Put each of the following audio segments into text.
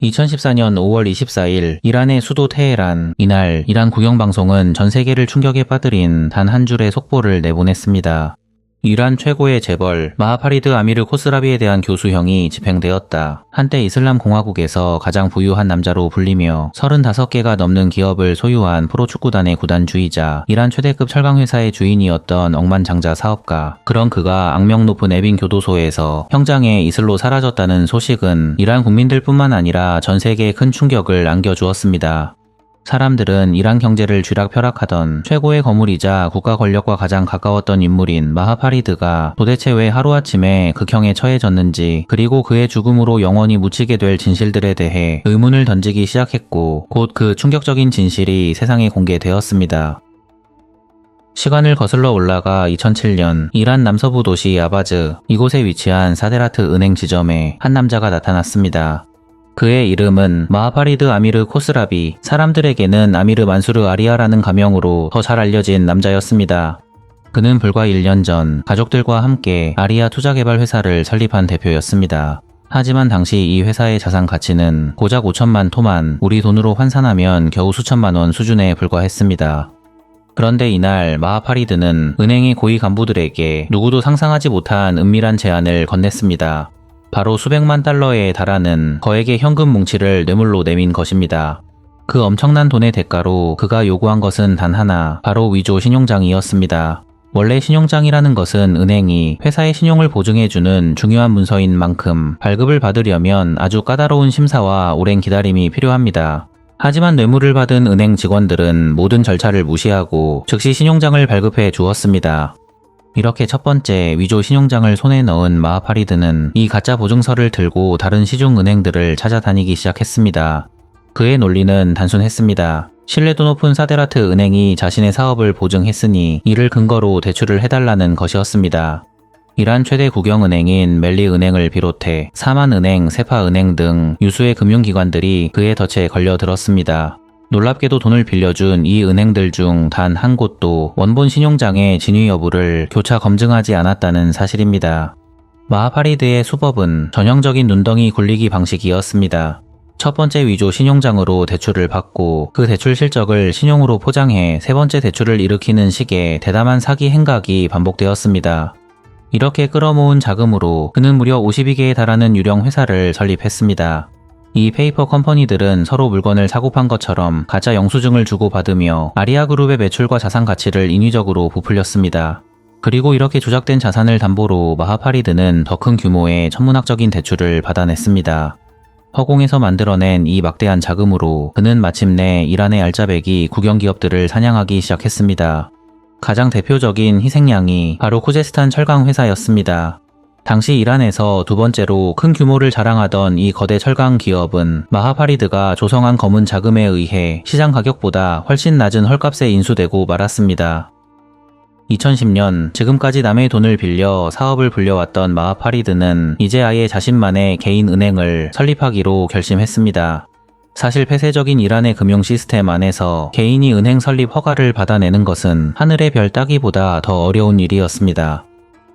2014년 5월 24일 이란의 수도 테헤란. 이날 이란 국영방송은 전 세계를 충격에 빠뜨린 단 한 줄의 속보를 내보냈습니다. 이란 최고의 재벌 마하파리드 아미르 코스라비에 대한 교수형이 집행되었다. 한때 이슬람 공화국에서 가장 부유한 남자로 불리며 35개가 넘는 기업을 소유한 프로축구단의 구단주이자 이란 최대급 철강회사의 주인이었던 억만장자 사업가. 그런 그가 악명 높은 에빈 교도소에서 형장에 이슬로 사라졌다는 소식은 이란 국민들뿐만 아니라 전 세계에 큰 충격을 안겨주었습니다. 사람들은 이란 경제를 쥐락펴락하던 최고의 거물이자 국가 권력과 가장 가까웠던 인물인 마하파리드가 도대체 왜 하루아침에 극형에 처해졌는지, 그리고 그의 죽음으로 영원히 묻히게 될 진실들에 대해 의문을 던지기 시작했고, 곧 그 충격적인 진실이 세상에 공개되었습니다. 시간을 거슬러 올라가 2007년 이란 남서부 도시 아바즈, 이곳에 위치한 사데라트 은행 지점에 한 남자가 나타났습니다. 그의 이름은 마하파리드 아미르 코스라비, 사람들에게는 아미르 만수르 아리아라는 가명으로 더 잘 알려진 남자였습니다. 그는 불과 1년 전 가족들과 함께 아리아 투자개발 회사를 설립한 대표였습니다. 하지만 당시 이 회사의 자산 가치는 고작 5천만 토만, 우리 돈으로 환산하면 겨우 수천만 원 수준에 불과했습니다. 그런데 이날 마하파리드는 은행의 고위 간부들에게 누구도 상상하지 못한 은밀한 제안을 건넸습니다. 바로 수백만 달러에 달하는 거액의 현금 뭉치를 뇌물로 내민 것입니다. 그 엄청난 돈의 대가로 그가 요구한 것은 단 하나, 바로 위조 신용장이었습니다. 원래 신용장이라는 것은 은행이 회사의 신용을 보증해주는 중요한 문서인 만큼 발급을 받으려면 아주 까다로운 심사와 오랜 기다림이 필요합니다. 하지만 뇌물을 받은 은행 직원들은 모든 절차를 무시하고 즉시 신용장을 발급해 주었습니다. 이렇게 첫 번째 위조 신용장을 손에 넣은 마하파리드는 이 가짜 보증서를 들고 다른 시중은행들을 찾아다니기 시작했습니다. 그의 논리는 단순했습니다. 신뢰도 높은 사데라트 은행이 자신의 사업을 보증했으니 이를 근거로 대출을 해달라는 것이었습니다. 이란 최대 국영은행인 멜리은행을 비롯해 사만은행, 세파은행 등 유수의 금융기관들이 그의 덫에 걸려들었습니다. 놀랍게도 돈을 빌려준 이 은행들 중 단 한 곳도 원본 신용장의 진위 여부를 교차 검증하지 않았다는 사실입니다. 마하파리드의 수법은 전형적인 눈덩이 굴리기 방식이었습니다. 첫 번째 위조 신용장으로 대출을 받고 그 대출 실적을 신용으로 포장해 세 번째 대출을 일으키는 식의 대담한 사기 행각이 반복되었습니다. 이렇게 끌어모은 자금으로 그는 무려 52개에 달하는 유령 회사를 설립했습니다. 이 페이퍼 컴퍼니들은 서로 물건을 사고 판 것처럼 가짜 영수증을 주고받으며 아리아 그룹의 매출과 자산 가치를 인위적으로 부풀렸습니다. 그리고 이렇게 조작된 자산을 담보로 마하파리드는 더 큰 규모의 천문학적인 대출을 받아냈습니다. 허공에서 만들어낸 이 막대한 자금으로 그는 마침내 이란의 알짜배기 국영기업들을 사냥하기 시작했습니다. 가장 대표적인 희생양이 바로 쿠제스탄 철강 회사였습니다. 당시 이란에서 두 번째로 큰 규모를 자랑하던 이 거대 철강 기업은 마하파리드가 조성한 검은 자금에 의해 시장 가격보다 훨씬 낮은 헐값에 인수되고 말았습니다. 2010년 지금까지 남의 돈을 빌려 사업을 불려왔던 마하파리드는 이제 아예 자신만의 개인 은행을 설립하기로 결심했습니다. 사실 폐쇄적인 이란의 금융 시스템 안에서 개인이 은행 설립 허가를 받아내는 것은 하늘의 별 따기보다 더 어려운 일이었습니다.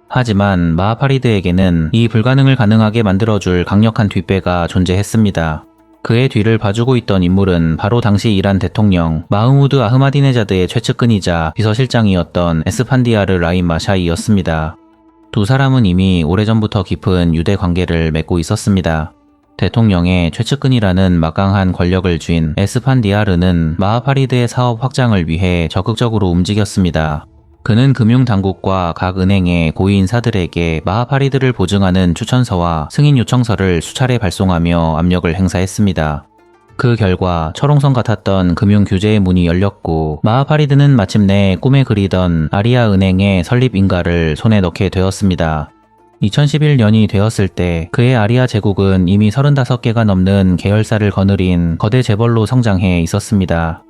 하지만 마하파리드에게는 이 불가능을 가능하게 만들어줄 강력한 뒷배가 존재했습니다. 그의 뒤를 봐주고 있던 인물은 바로 당시 이란 대통령 마흐무드 아흐마디네자드의 최측근이자 비서실장이었던 에스판디아르 라임 마샤이였습니다. 두 사람은 이미 오래전부터 깊은 유대 관계를 맺고 있었습니다. 대통령의 최측근이라는 막강한 권력을 쥔 에스판디아르는 마하파리드의 사업 확장을 위해 적극적으로 움직였습니다. 그는 금융당국과 각 은행의 고위 인사들에게 마하파리드를 보증하는 추천서와 승인 요청서를 수차례 발송하며 압력을 행사했습니다. 그 결과 철옹성 같았던 금융 규제의 문이 열렸고 마하파리드는 마침내 꿈에 그리던 아리아 은행의 설립 인가를 손에 넣게 되었습니다. 2011년이 되었을 때 그의 아리아 제국은 이미 35개가 넘는 계열사를 거느린 거대 재벌로 성장해 있었습니다.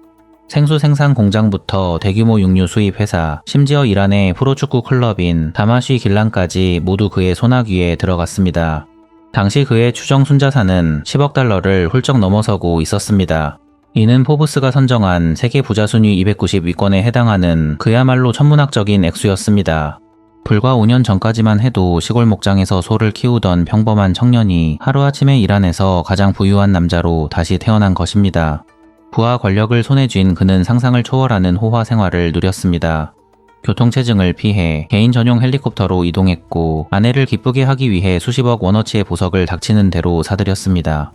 생수 생산 공장부터 대규모 육류 수입 회사, 심지어 이란의 프로축구 클럽인 다마쉬 길란까지 모두 그의 손아귀에 들어갔습니다. 당시 그의 추정 순자산은 10억 달러를 훌쩍 넘어서고 있었습니다. 이는 포브스가 선정한 세계 부자 순위 290위권에 해당하는 그야말로 천문학적인 액수였습니다. 불과 5년 전까지만 해도 시골 목장에서 소를 키우던 평범한 청년이 하루아침에 이란에서 가장 부유한 남자로 다시 태어난 것입니다. 부와 권력을 손에 쥔 그는 상상을 초월하는 호화 생활을 누렸습니다. 교통체증을 피해 개인 전용 헬리콥터로 이동했고 아내를 기쁘게 하기 위해 수십억 원어치의 보석을 닥치는 대로 사들였습니다.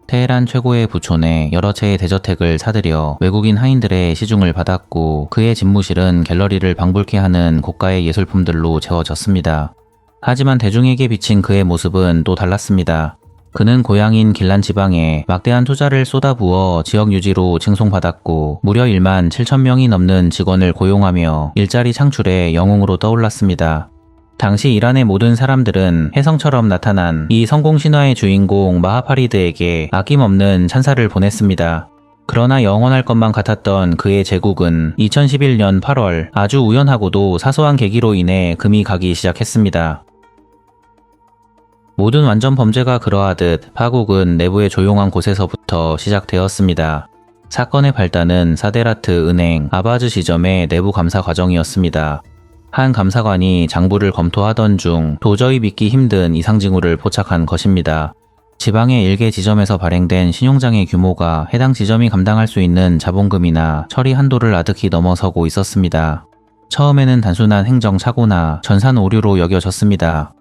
테헤란 최고의 부촌에 여러 채의 대저택을 사들여 외국인 하인들의 시중을 받았고 그의 집무실은 갤러리를 방불케 하는 고가의 예술품들로 채워졌습니다. 하지만 대중에게 비친 그의 모습은 또 달랐습니다. 그는 고향인 길란 지방에 막대한 투자를 쏟아부어 지역 유지로 칭송받았고 무려 1만 7천 명이 넘는 직원을 고용하며 일자리 창출의 영웅으로 떠올랐습니다. 당시 이란의 모든 사람들은 혜성처럼 나타난 이 성공 신화의 주인공 마하파리드에게 아낌없는 찬사를 보냈습니다. 그러나 영원할 것만 같았던 그의 제국은 2011년 8월 아주 우연하고도 사소한 계기로 인해 금이 가기 시작했습니다. 모든 완전 범죄가 그러하듯 파국은 내부의 조용한 곳에서부터 시작되었습니다. 사건의 발단은 사데라트 은행 아바즈 지점의 내부 감사 과정이었습니다. 한 감사관이 장부를 검토하던 중 도저히 믿기 힘든 이상 징후를 포착한 것입니다. 지방의 일개 지점에서 발행된 신용장의 규모가 해당 지점이 감당할 수 있는 자본금이나 처리 한도를 아득히 넘어서고 있었습니다. 처음에는 단순한 행정 착오나 전산 오류로 여겨졌습니다.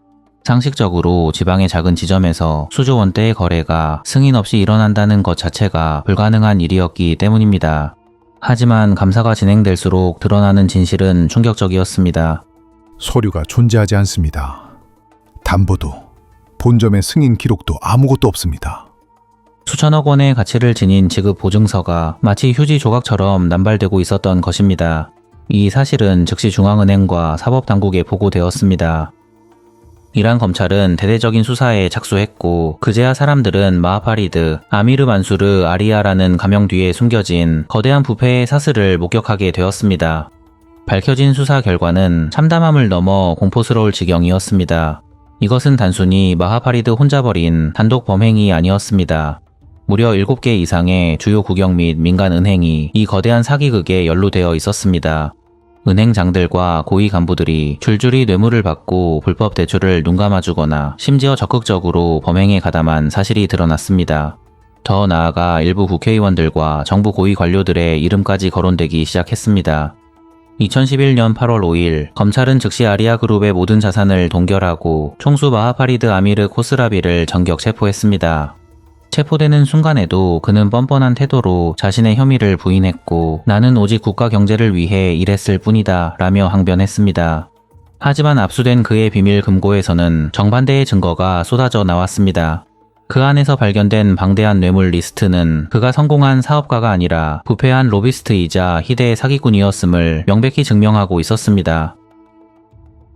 상식적으로 지방의 작은 지점에서 수조 원대의 거래가 승인 없이 일어난다는 것 자체가 불가능한 일이었기 때문입니다. 하지만 감사가 진행될수록 드러나는 진실은 충격적이었습니다. 서류가 존재하지 않습니다. 담보도, 본점의 승인 기록도 아무것도 없습니다. 수천억 원의 가치를 지닌 지급 보증서가 마치 휴지 조각처럼 남발되고 있었던 것입니다. 이 사실은 즉시 중앙은행과 사법당국에 보고되었습니다. 이란 검찰은 대대적인 수사에 착수했고 그제야 사람들은 마하파리드, 아미르 만수르 아리아라는 가명 뒤에 숨겨진 거대한 부패의 사슬을 목격하게 되었습니다. 밝혀진 수사 결과는 참담함을 넘어 공포스러울 지경이었습니다. 이것은 단순히 마하파리드 혼자 벌인 단독 범행이 아니었습니다. 무려 7개 이상의 주요 국영 및 민간 은행이 이 거대한 사기극에 연루되어 있었습니다. 은행장들과 고위 간부들이 줄줄이 뇌물을 받고 불법 대출을 눈감아주거나 심지어 적극적으로 범행에 가담한 사실이 드러났습니다. 더 나아가 일부 국회의원들과 정부 고위 관료들의 이름까지 거론되기 시작했습니다. 2011년 8월 5일 검찰은 즉시 아리아 그룹의 모든 자산을 동결하고 총수 마하파리드 아미르 코스라비를 전격 체포했습니다. 체포되는 순간에도 그는 뻔뻔한 태도로 자신의 혐의를 부인했고 나는 오직 국가 경제를 위해 일했을 뿐이다 라며 항변했습니다. 하지만 압수된 그의 비밀 금고에서는 정반대의 증거가 쏟아져 나왔습니다. 그 안에서 발견된 방대한 뇌물 리스트는 그가 성공한 사업가가 아니라 부패한 로비스트이자 희대의 사기꾼이었음을 명백히 증명하고 있었습니다.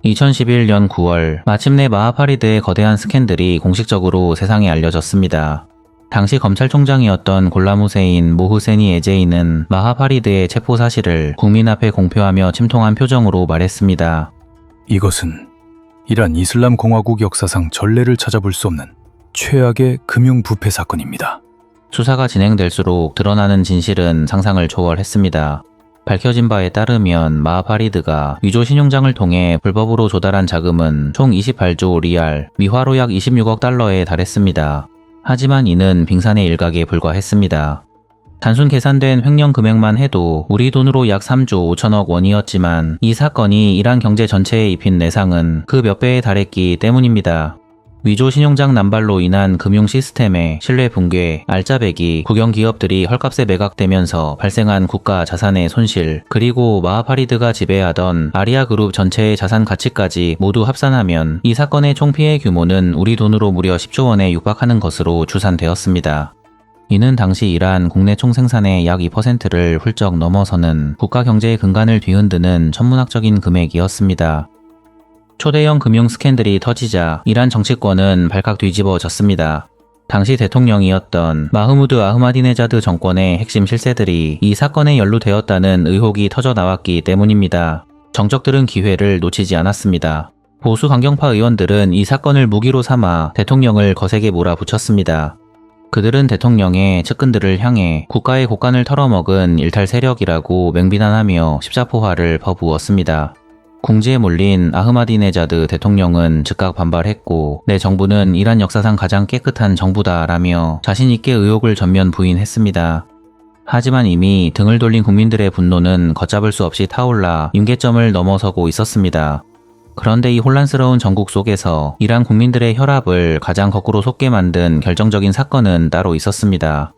2011년 9월 마침내 마하파리드의 거대한 스캔들이 공식적으로 세상에 알려졌습니다. 당시 검찰총장이었던 골람 후세인 모흐세니 에제이는 마하파리드의 체포 사실을 국민 앞에 공표하며 침통한 표정으로 말했습니다. 이것은 이란 이슬람 공화국 역사상 전례를 찾아볼 수 없는 최악의 금융 부패 사건입니다. 수사가 진행될수록 드러나는 진실은 상상을 초월했습니다. 밝혀진 바에 따르면 마하파리드가 위조 신용장을 통해 불법으로 조달한 자금은 총 28조 리알, 위화로 약 26억 달러에 달했습니다. 하지만 이는 빙산의 일각에 불과했습니다. 단순 계산된 횡령 금액만 해도 우리 돈으로 약 3조 5천억 원이었지만 이 사건이 이란 경제 전체에 입힌 내상은 그 몇 배에 달했기 때문입니다. 위조 신용장 남발로 인한 금융 시스템의 신뢰 붕괴, 알짜배기, 국영 기업들이 헐값에 매각되면서 발생한 국가 자산의 손실, 그리고 마하파리드가 지배하던 아리아 그룹 전체의 자산 가치까지 모두 합산하면 이 사건의 총 피해 규모는 우리 돈으로 무려 10조 원에 육박하는 것으로 추산되었습니다. 이는 당시 이란 국내 총생산의 약 2%를 훌쩍 넘어서는 국가 경제의 근간을 뒤흔드는 천문학적인 금액이었습니다. 초대형 금융 스캔들이 터지자 이란 정치권은 발칵 뒤집어졌습니다. 당시 대통령이었던 마흐무드 아흐마디네자드 정권의 핵심 실세들이 이 사건에 연루되었다는 의혹이 터져 나왔기 때문입니다. 정적들은 기회를 놓치지 않았습니다. 보수 강경파 의원들은 이 사건을 무기로 삼아 대통령을 거세게 몰아붙였습니다. 그들은 대통령의 측근들을 향해 국가의 곳간을 털어먹은 일탈 세력이라고 맹비난하며 십자포화를 퍼부었습니다. 궁지에 몰린 아흐마디네자드 대통령은 즉각 반발했고 내 정부는 이란 역사상 가장 깨끗한 정부다라며 자신있게 의혹을 전면 부인했습니다. 하지만 이미 등을 돌린 국민들의 분노는 걷잡을 수 없이 타올라 임계점을 넘어서고 있었습니다. 그런데 이 혼란스러운 전국 속에서 이란 국민들의 혈압을 가장 거꾸로 솟게 만든 결정적인 사건은 따로 있었습니다.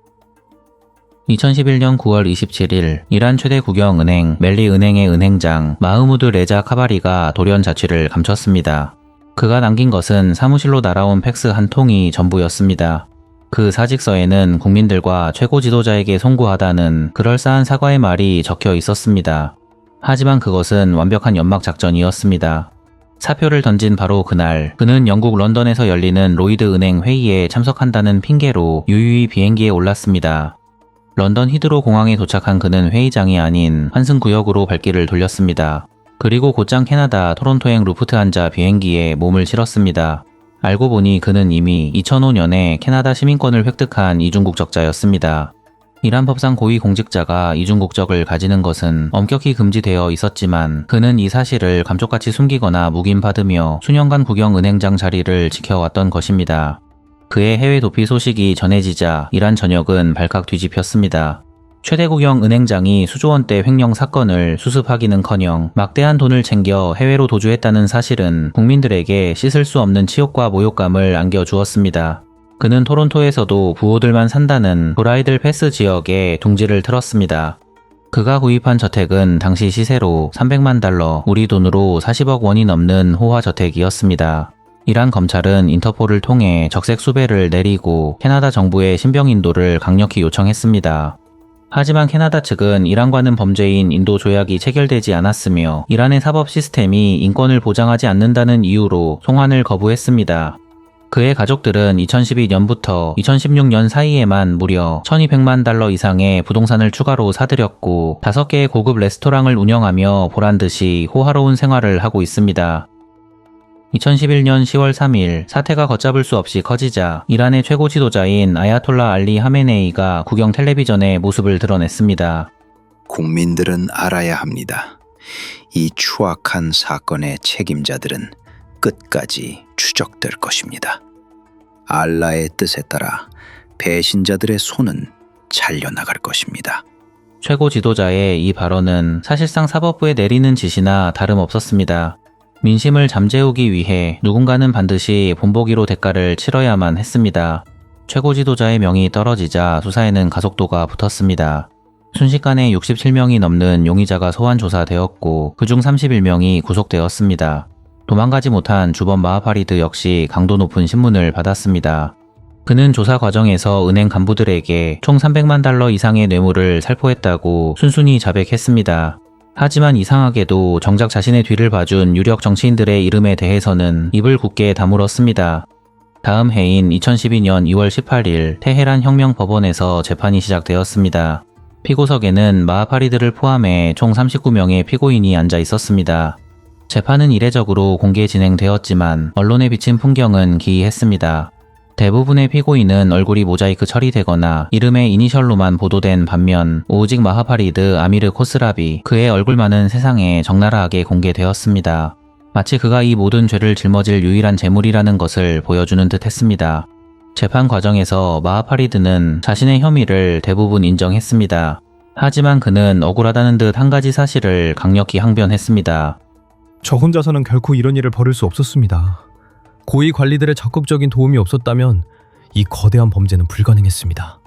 2011년 9월 27일 이란 최대 국영은행 멜리은행의 은행장 마흐무드 레자 카바리가 돌연 자취를 감췄습니다. 그가 남긴 것은 사무실로 날아온 팩스 한 통이 전부였습니다. 그 사직서에는 국민들과 최고 지도자에게 송구하다는 그럴싸한 사과의 말이 적혀 있었습니다. 하지만 그것은 완벽한 연막 작전이었습니다. 사표를 던진 바로 그날 그는 영국 런던에서 열리는 로이드 은행 회의에 참석한다는 핑계로 유유히 비행기에 올랐습니다. 런던 히드로 공항에 도착한 그는 회의장이 아닌 환승구역으로 발길을 돌렸습니다. 그리고 곧장 캐나다 토론토행 루프트한자 비행기에 몸을 실었습니다. 알고 보니 그는 이미 2005년에 캐나다 시민권을 획득한 이중국적자였습니다. 이란 법상 고위공직자가 이중국적을 가지는 것은 엄격히 금지되어 있었지만 그는 이 사실을 감쪽같이 숨기거나 묵인받으며 수년간 국영은행장 자리를 지켜왔던 것입니다. 그의 해외 도피 소식이 전해지자 이란 전역은 발칵 뒤집혔습니다. 최대 국영 은행장이 수조 원대 횡령 사건을 수습하기는커녕 막대한 돈을 챙겨 해외로 도주했다는 사실은 국민들에게 씻을 수 없는 치욕과 모욕감을 안겨주었습니다. 그는 토론토에서도 부호들만 산다는 브라이들 패스 지역에 둥지를 틀었습니다. 그가 구입한 저택은 당시 시세로 300만 달러, 우리 돈으로 40억 원이 넘는 호화 저택이었습니다. 이란 검찰은 인터폴을 통해 적색 수배를 내리고 캐나다 정부의 신병 인도를 강력히 요청했습니다. 하지만 캐나다 측은 이란과는 범죄인 인도 조약이 체결되지 않았으며 이란의 사법 시스템이 인권을 보장하지 않는다는 이유로 송환을 거부했습니다. 그의 가족들은 2012년부터 2016년 사이에만 무려 1200만 달러 이상의 부동산을 추가로 사들였고 5개의 고급 레스토랑을 운영하며 보란듯이 호화로운 생활을 하고 있습니다. 2011년 10월 3일 사태가 걷잡을 수 없이 커지자 이란의 최고 지도자인 아야톨라 알리 하메네이가 국영 텔레비전에 모습을 드러냈습니다. 국민들은 알아야 합니다. 이 추악한 사건의 책임자들은 끝까지 추적될 것입니다. 알라의 뜻에 따라 배신자들의 손은 잘려나갈 것입니다. 최고 지도자의 이 발언은 사실상 사법부에 내리는 지시나 다름없었습니다. 민심을 잠재우기 위해 누군가는 반드시 본보기로 대가를 치러야만 했습니다. 최고 지도자의 명이 떨어지자 수사에는 가속도가 붙었습니다. 순식간에 67명이 넘는 용의자가 소환 조사되었고 그중 31명이 구속되었습니다. 도망가지 못한 주범 마하파리드 역시 강도 높은 신문을 받았습니다. 그는 조사 과정에서 은행 간부들에게 총 300만 달러 이상의 뇌물을 살포했다고 순순히 자백했습니다. 하지만 이상하게도 정작 자신의 뒤를 봐준 유력 정치인들의 이름에 대해서는 입을 굳게 다물었습니다. 다음 해인 2012년 2월 18일 테헤란 혁명법원에서 재판이 시작되었습니다. 피고석에는 마하파리드를 포함해 총 39명의 피고인이 앉아 있었습니다. 재판은 이례적으로 공개 진행되었지만 언론에 비친 풍경은 기이했습니다. 대부분의 피고인은 얼굴이 모자이크 처리되거나 이름의 이니셜로만 보도된 반면 오직 마하파리드 아미르 코스라비 그의 얼굴만은 세상에 적나라하게 공개되었습니다. 마치 그가 이 모든 죄를 짊어질 유일한 제물이라는 것을 보여주는 듯 했습니다. 재판 과정에서 마하파리드는 자신의 혐의를 대부분 인정했습니다. 하지만 그는 억울하다는 듯 한 가지 사실을 강력히 항변했습니다. 저 혼자서는 결코 이런 일을 벌일 수 없었습니다. 고위 관리들의 적극적인 도움이 없었다면 이 거대한 범죄는 불가능했습니다.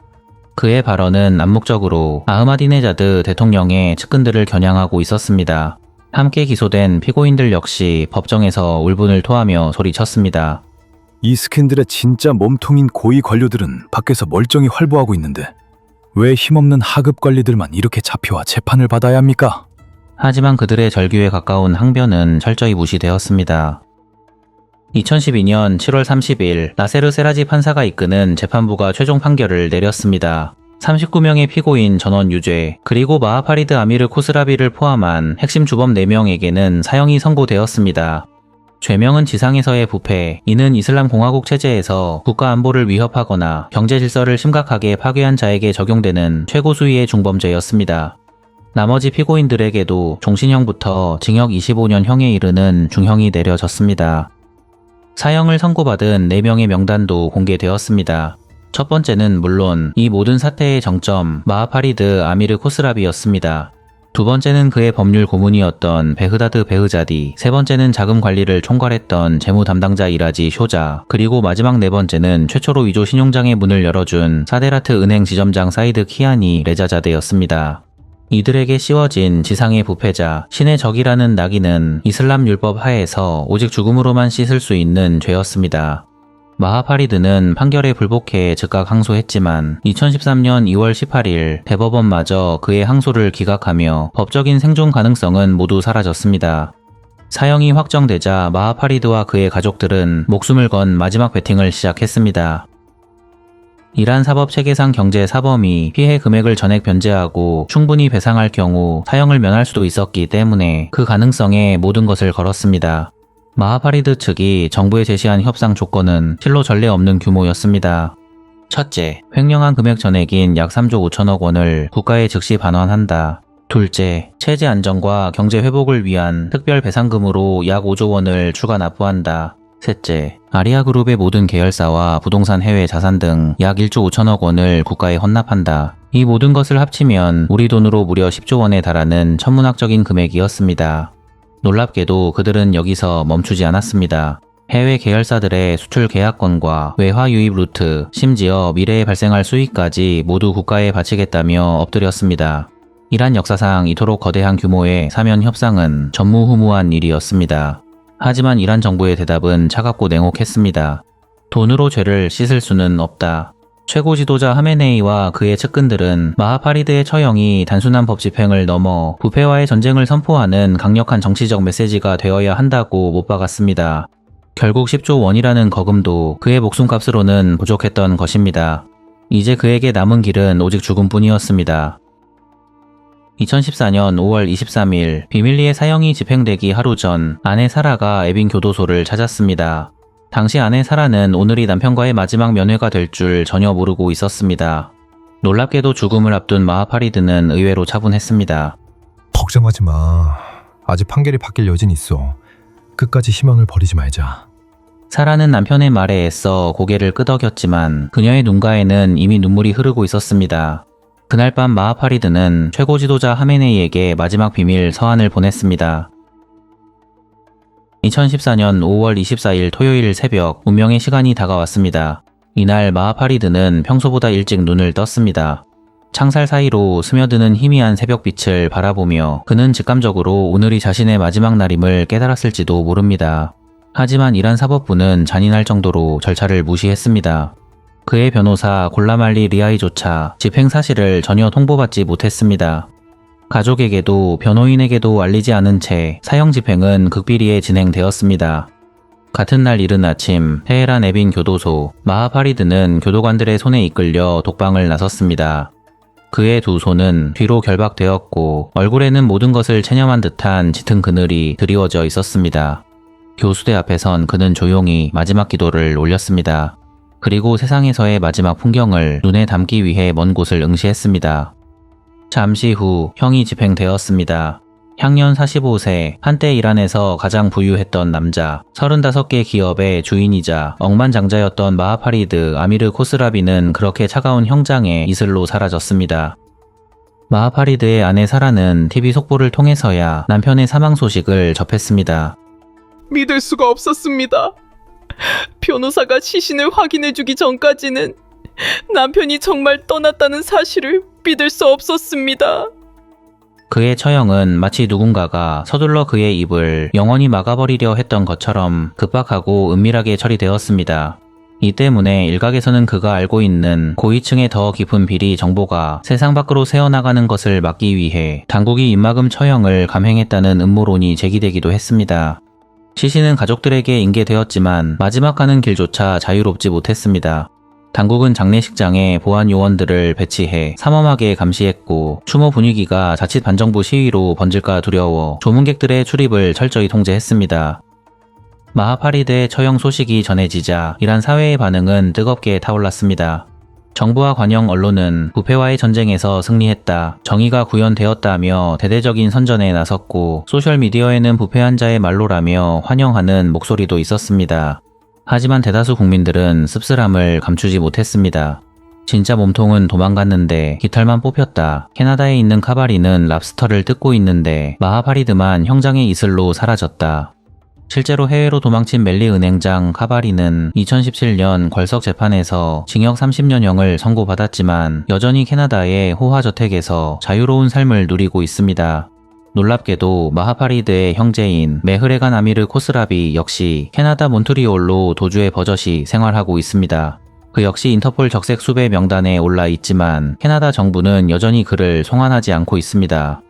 그의 발언은 암묵적으로 아흐마디네자드 대통령의 측근들을 겨냥하고 있었습니다. 함께 기소된 피고인들 역시 법정에서 울분을 토하며 소리쳤습니다. 이 스캔들의 진짜 몸통인 고위 관료들은 밖에서 멀쩡히 활보하고 있는데 왜 힘없는 하급 관리들만 이렇게 잡혀와 재판을 받아야 합니까? 하지만 그들의 절규에 가까운 항변은 철저히 무시되었습니다. 2012년 7월 30일 나세르 세라지 판사가 이끄는 재판부가 최종 판결을 내렸습니다. 39명의 피고인 전원 유죄, 그리고 마하파리드 아미르 코스라비를 포함한 핵심 주범 4명에게는 사형이 선고되었습니다. 죄명은 지상에서의 부패, 이는 이슬람 공화국 체제에서 국가 안보를 위협하거나 경제 질서를 심각하게 파괴한 자에게 적용되는 최고 수위의 중범죄였습니다. 나머지 피고인들에게도 종신형부터 징역 25년형에 이르는 중형이 내려졌습니다. 사형을 선고받은 4명의 명단도 공개되었습니다. 첫 번째는 물론 이 모든 사태의 정점 마하파리드 아미르 코스라비였습니다. 두 번째는 그의 법률 고문이었던 베흐다드 베흐자디, 세 번째는 자금 관리를 총괄했던 재무 담당자 이라지 쇼자, 그리고 마지막 네 번째는 최초로 위조 신용장의 문을 열어준 사데라트 은행 지점장 사이드 키아니 레자자데였습니다. 이들에게 씌워진 지상의 부패자, 신의 적이라는 낙인은 이슬람 율법 하에서 오직 죽음으로만 씻을 수 있는 죄였습니다. 마하파리드는 판결에 불복해 즉각 항소했지만 2013년 2월 18일 대법원마저 그의 항소를 기각하며 법적인 생존 가능성은 모두 사라졌습니다. 사형이 확정되자 마하파리드와 그의 가족들은 목숨을 건 마지막 배팅을 시작했습니다. 이란 사법체계상 경제사범이 피해 금액을 전액 변제하고 충분히 배상할 경우 사형을 면할 수도 있었기 때문에 그 가능성에 모든 것을 걸었습니다. 마하파리드 측이 정부에 제시한 협상 조건은 실로 전례 없는 규모였습니다. 첫째, 횡령한 금액 전액인 약 3조 5천억 원을 국가에 즉시 반환한다. 둘째, 체제 안정과 경제 회복을 위한 특별 배상금으로 약 5조 원을 추가 납부한다. 셋째, 아리아그룹의 모든 계열사와 부동산 해외 자산 등 약 1조 5천억 원을 국가에 헌납한다. 이 모든 것을 합치면 우리 돈으로 무려 10조 원에 달하는 천문학적인 금액이었습니다. 놀랍게도 그들은 여기서 멈추지 않았습니다. 해외 계열사들의 수출 계약권과 외화 유입 루트, 심지어 미래에 발생할 수익까지 모두 국가에 바치겠다며 엎드렸습니다. 이란 역사상 이토록 거대한 규모의 사면 협상은 전무후무한 일이었습니다. 하지만 이란 정부의 대답은 차갑고 냉혹했습니다. 돈으로 죄를 씻을 수는 없다. 최고 지도자 하메네이와 그의 측근들은 마하파리드의 처형이 단순한 법 집행을 넘어 부패와의 전쟁을 선포하는 강력한 정치적 메시지가 되어야 한다고 못 박았습니다. 결국 10조 원이라는 거금도 그의 목숨값으로는 부족했던 것입니다. 이제 그에게 남은 길은 오직 죽음뿐이었습니다. 2014년 5월 23일 비밀리에 사형이 집행되기 하루 전 아내 사라가 에빈 교도소를 찾았습니다. 당시 아내 사라는 오늘이 남편과의 마지막 면회가 될 줄 전혀 모르고 있었습니다. 놀랍게도 죽음을 앞둔 마하파리드는 의외로 차분했습니다. 걱정하지 마. 아직 판결이 바뀔 여진이 있어. 끝까지 희망을 버리지 말자. 사라는 남편의 말에 애써 고개를 끄덕였지만 그녀의 눈가에는 이미 눈물이 흐르고 있었습니다. 그날 밤 마하파리드는 최고 지도자 하메네이에게 마지막 비밀 서한을 보냈습니다. 2014년 5월 24일 토요일 새벽 운명의 시간이 다가왔습니다. 이날 마하파리드는 평소보다 일찍 눈을 떴습니다. 창살 사이로 스며드는 희미한 새벽빛을 바라보며 그는 직감적으로 오늘이 자신의 마지막 날임을 깨달았을지도 모릅니다. 하지만 이란 사법부는 잔인할 정도로 절차를 무시했습니다. 그의 변호사 골라말리 리아이조차 집행 사실을 전혀 통보받지 못했습니다. 가족에게도 변호인에게도 알리지 않은 채 사형 집행은 극비리에 진행되었습니다. 같은 날 이른 아침 테헤란 에빈 교도소, 마하파리드는 교도관들의 손에 이끌려 독방을 나섰습니다. 그의 두 손은 뒤로 결박되었고 얼굴에는 모든 것을 체념한 듯한 짙은 그늘이 드리워져 있었습니다. 교수대 앞에선 그는 조용히 마지막 기도를 올렸습니다. 그리고 세상에서의 마지막 풍경을 눈에 담기 위해 먼 곳을 응시했습니다. 잠시 후 형이 집행되었습니다. 향년 45세, 한때 이란에서 가장 부유했던 남자, 35개 기업의 주인이자 억만장자였던 마하파리드 아미르 코스라비는 그렇게 차가운 형장에 이슬로 사라졌습니다. 마하파리드의 아내 사라는 TV 속보를 통해서야 남편의 사망 소식을 접했습니다. 믿을 수가 없었습니다. 변호사가 시신을 확인해주기 전까지는 남편이 정말 떠났다는 사실을 믿을 수 없었습니다. 그의 처형은 마치 누군가가 서둘러 그의 입을 영원히 막아버리려 했던 것처럼 급박하고 은밀하게 처리되었습니다. 이 때문에 일각에서는 그가 알고 있는 고위층의 더 깊은 비리 정보가 세상 밖으로 새어나가는 것을 막기 위해 당국이 입막음 처형을 감행했다는 음모론이 제기되기도 했습니다. 시신은 가족들에게 인계되었지만 마지막 가는 길조차 자유롭지 못했습니다. 당국은 장례식장에 보안 요원들을 배치해 삼엄하게 감시했고 추모 분위기가 자칫 반정부 시위로 번질까 두려워 조문객들의 출입을 철저히 통제했습니다. 마하파리드의 처형 소식이 전해지자 이란 사회의 반응은 뜨겁게 타올랐습니다. 정부와 관영 언론은 부패와의 전쟁에서 승리했다, 정의가 구현되었다며 대대적인 선전에 나섰고 소셜미디어에는 부패한 자의 말로라며 환영하는 목소리도 있었습니다. 하지만 대다수 국민들은 씁쓸함을 감추지 못했습니다. 진짜 몸통은 도망갔는데 깃털만 뽑혔다. 캐나다에 있는 카바리는 랍스터를 뜯고 있는데 마하파리드만 형장의 이슬로 사라졌다. 실제로 해외로 도망친 멜리 은행장 카바리는 2017년 궐석 재판에서 징역 30년형을 선고받았지만 여전히 캐나다의 호화저택에서 자유로운 삶을 누리고 있습니다. 놀랍게도 마하파리드의 형제인 메흐레간 아미르 코스라비 역시 캐나다 몬트리올로 도주의 버젓이 생활하고 있습니다. 그 역시 인터폴 적색 수배 명단에 올라 있지만 캐나다 정부는 여전히 그를 송환하지 않고 있습니다.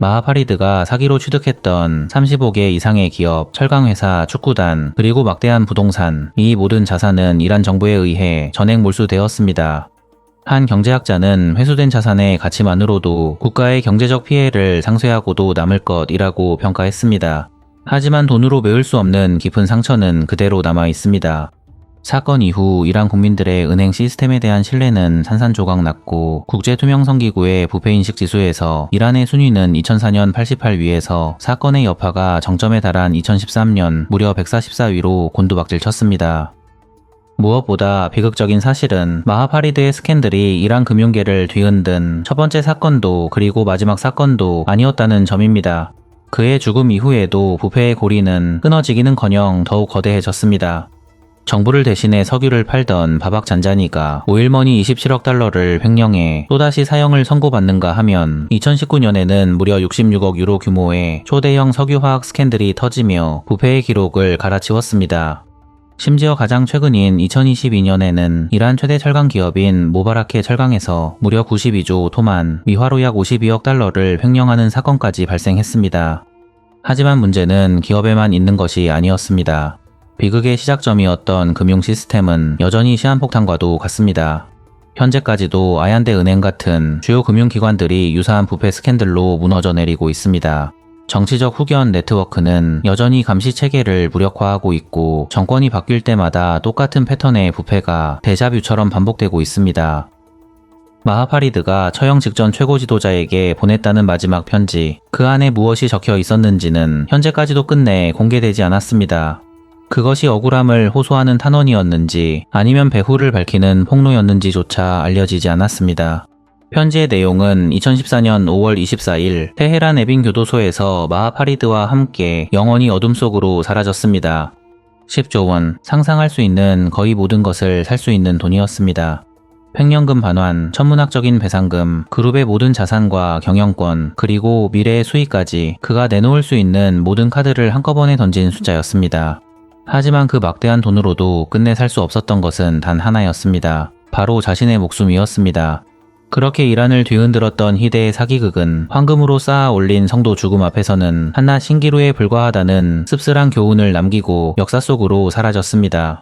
마하파리드가 사기로 취득했던 35개 이상의 기업, 철강회사, 축구단, 그리고 막대한 부동산, 이 모든 자산은 이란 정부에 의해 전액 몰수되었습니다. 한 경제학자는 회수된 자산의 가치만으로도 국가의 경제적 피해를 상쇄하고도 남을 것이라고 평가했습니다. 하지만 돈으로 메울 수 없는 깊은 상처는 그대로 남아 있습니다. 사건 이후 이란 국민들의 은행 시스템에 대한 신뢰는 산산조각 났고 국제투명성기구의 부패인식 지수에서 이란의 순위는 2004년 88위에서 사건의 여파가 정점에 달한 2013년 무려 144위로 곤두박질 쳤습니다. 무엇보다 비극적인 사실은 마하파리드의 스캔들이 이란 금융계를 뒤흔든 첫 번째 사건도 그리고 마지막 사건도 아니었다는 점입니다. 그의 죽음 이후에도 부패의 고리는 끊어지기는커녕 더욱 거대해졌습니다. 정부를 대신해 석유를 팔던 바박 잔자니가 오일머니 27억 달러를 횡령해 또다시 사형을 선고받는가 하면 2019년에는 무려 66억 유로 규모의 초대형 석유화학 스캔들이 터지며 부패의 기록을 갈아치웠습니다. 심지어 가장 최근인 2022년에는 이란 최대 철강 기업인 모바라케 철강에서 무려 92조 토만, 미화로 약 52억 달러를 횡령하는 사건까지 발생했습니다. 하지만 문제는 기업에만 있는 것이 아니었습니다. 비극의 시작점이었던 금융 시스템은 여전히 시한폭탄과도 같습니다. 현재까지도 아얀데 은행 같은 주요 금융기관들이 유사한 부패 스캔들로 무너져 내리고 있습니다. 정치적 후견 네트워크는 여전히 감시체계를 무력화하고 있고 정권이 바뀔 때마다 똑같은 패턴의 부패가 데자뷰처럼 반복되고 있습니다. 마하파리드가 처형 직전 최고 지도자에게 보냈다는 마지막 편지, 그 안에 무엇이 적혀 있었는지는 현재까지도 끝내 공개되지 않았습니다. 그것이 억울함을 호소하는 탄원이었는지 아니면 배후를 밝히는 폭로였는지조차 알려지지 않았습니다. 편지의 내용은 2014년 5월 24일 테헤란 에빈 교도소에서 마하파리드와 함께 영원히 어둠 속으로 사라졌습니다. 10조 원, 상상할 수 있는 거의 모든 것을 살 수 있는 돈이었습니다. 횡령금 반환, 천문학적인 배상금, 그룹의 모든 자산과 경영권, 그리고 미래의 수익까지 그가 내놓을 수 있는 모든 카드를 한꺼번에 던진 숫자였습니다. 하지만 그 막대한 돈으로도 끝내 살 수 없었던 것은 단 하나였습니다. 바로 자신의 목숨이었습니다. 그렇게 이란을 뒤흔들었던 희대의 사기극은 황금으로 쌓아 올린 성도 죽음 앞에서는 한낱 신기루에 불과하다는 씁쓸한 교훈을 남기고 역사 속으로 사라졌습니다.